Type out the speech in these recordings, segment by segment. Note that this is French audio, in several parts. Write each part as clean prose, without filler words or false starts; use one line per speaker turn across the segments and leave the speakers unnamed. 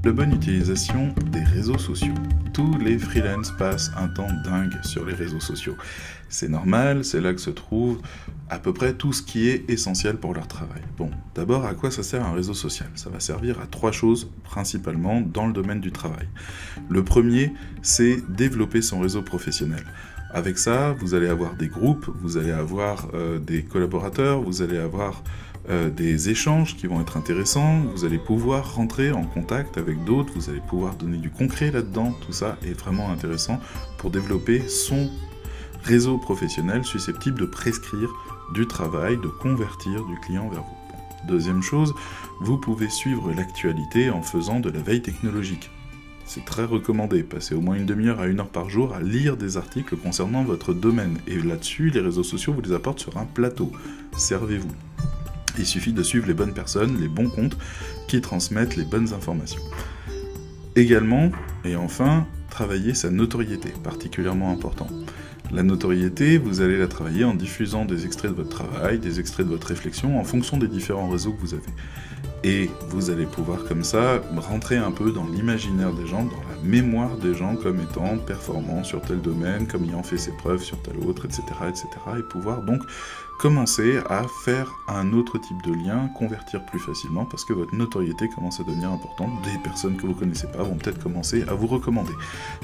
La bonne utilisation des réseaux sociaux. Tous les freelances passent un temps dingue sur les réseaux sociaux. C'est normal, c'est là que se trouve à peu près tout ce qui est essentiel pour leur travail. Bon, d'abord, à quoi ça sert un réseau social? Ça va servir à 3 choses, principalement dans le domaine du travail. Le premier, c'est développer son réseau professionnel. Avec ça, vous allez avoir des groupes, vous allez avoir des collaborateurs, vous allez avoir des échanges qui vont être intéressants, vous allez pouvoir rentrer en contact avec d'autres, vous allez pouvoir donner du concret là-dedans, tout ça est vraiment intéressant pour développer son réseau professionnel susceptible de prescrire du travail, de convertir du client vers vous. Bon. Deuxième chose, vous pouvez suivre l'actualité en faisant de la veille technologique. C'est très recommandé, passez au moins une demi-heure à 1 heure par jour à lire des articles concernant votre domaine. Et là-dessus, les réseaux sociaux vous les apportent sur un plateau. Servez-vous. Il suffit de suivre les bonnes personnes, les bons comptes, qui transmettent les bonnes informations. Également, et enfin, travailler sa notoriété, particulièrement important. La notoriété, vous allez la travailler en diffusant des extraits de votre travail, des extraits de votre réflexion, en fonction des différents réseaux que vous avez. Et vous allez pouvoir comme ça rentrer un peu dans l'imaginaire des gens, dans la mémoire des gens comme étant performants sur tel domaine, comme ayant fait ses preuves sur tel autre, etc., etc. Et pouvoir donc commencer à faire un autre type de lien, convertir plus facilement, parce que votre notoriété commence à devenir importante. Des personnes que vous ne connaissez pas vont peut-être commencer à vous recommander.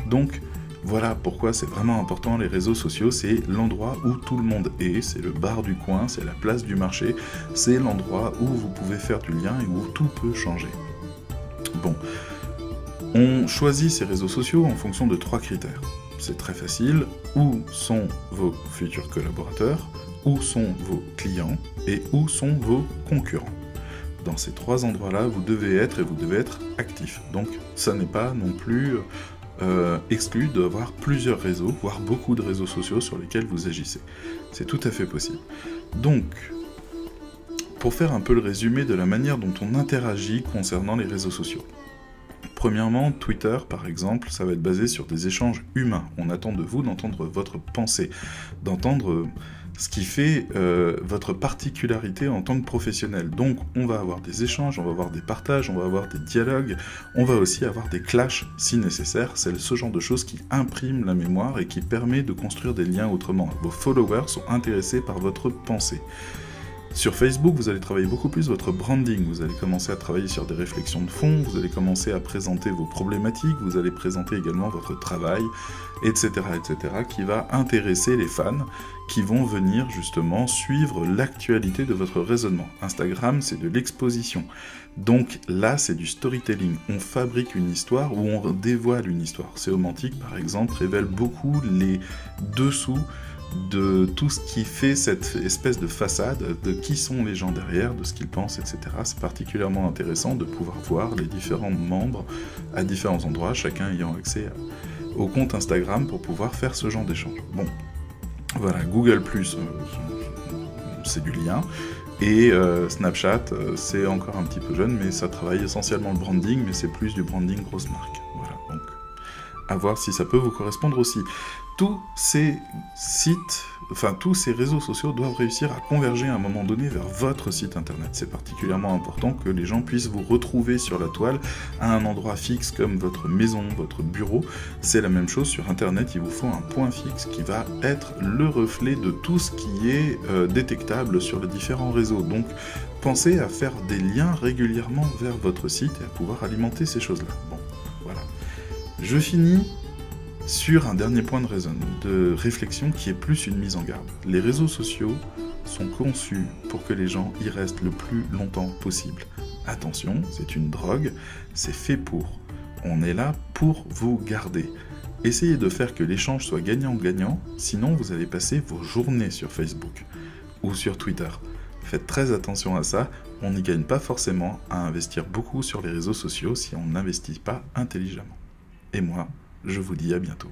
Donc, voilà pourquoi c'est vraiment important, les réseaux sociaux, c'est l'endroit où tout le monde est, c'est le bar du coin, c'est la place du marché, c'est l'endroit où vous pouvez faire du lien et où tout peut changer. Bon, on choisit ces réseaux sociaux en fonction de 3 critères. C'est très facile, où sont vos futurs collaborateurs, où sont vos clients et où sont vos concurrents. Dans ces 3 endroits-là, vous devez être et vous devez être actif. Donc ça n'est pas non plus exclu d'avoir plusieurs réseaux, voire beaucoup de réseaux sociaux sur lesquels vous agissez. C'est tout à fait possible. Donc, pour faire un peu le résumé de la manière dont on interagit concernant les réseaux sociaux. Premièrement, Twitter, par exemple, ça va être basé sur des échanges humains. On attend de vous d'entendre votre pensée, d'entendre ce qui fait votre particularité en tant que professionnel. Donc, on va avoir des échanges, on va avoir des partages, on va avoir des dialogues, on va aussi avoir des clashs si nécessaire. C'est ce genre de choses qui imprime la mémoire et qui permet de construire des liens autrement. Vos followers sont intéressés par votre pensée. Sur Facebook, vous allez travailler beaucoup plus votre branding, vous allez commencer à travailler sur des réflexions de fond, vous allez commencer à présenter vos problématiques, vous allez présenter également votre travail, etc., etc., qui va intéresser les fans qui vont venir justement suivre l'actualité de votre raisonnement. Instagram, c'est de l'exposition. Donc là, c'est du storytelling. On fabrique une histoire ou on dévoile une histoire. Séomantique, par exemple, révèle beaucoup les dessous de tout ce qui fait cette espèce de façade, de qui sont les gens derrière, de ce qu'ils pensent, etc. C'est particulièrement intéressant de pouvoir voir les différents membres à différents endroits, chacun ayant accès au compte Instagram pour pouvoir faire ce genre d'échange. Bon, voilà, Google+, c'est du lien, et Snapchat, c'est encore un petit peu jeune, mais ça travaille essentiellement le branding, mais c'est plus du branding grosse marque. Voilà, donc à voir si ça peut vous correspondre aussi. Tous ces sites, enfin tous ces réseaux sociaux doivent réussir à converger à un moment donné vers votre site internet. C'est particulièrement important que les gens puissent vous retrouver sur la toile à un endroit fixe comme votre maison, votre bureau. C'est la même chose sur internet, il vous faut un point fixe qui va être le reflet de tout ce qui est détectable sur les différents réseaux. Donc pensez à faire des liens régulièrement vers votre site et à pouvoir alimenter ces choses-là. Bon, voilà. Je finis sur un dernier point de réflexion qui est plus une mise en garde. Les réseaux sociaux sont conçus pour que les gens y restent le plus longtemps possible. Attention, c'est une drogue, c'est fait pour. On est là pour vous garder. Essayez de faire que l'échange soit gagnant-gagnant, sinon vous allez passer vos journées sur Facebook ou sur Twitter. Faites très attention à ça, on n'y gagne pas forcément à investir beaucoup sur les réseaux sociaux si on n'investit pas intelligemment. Et moi, je vous dis à bientôt.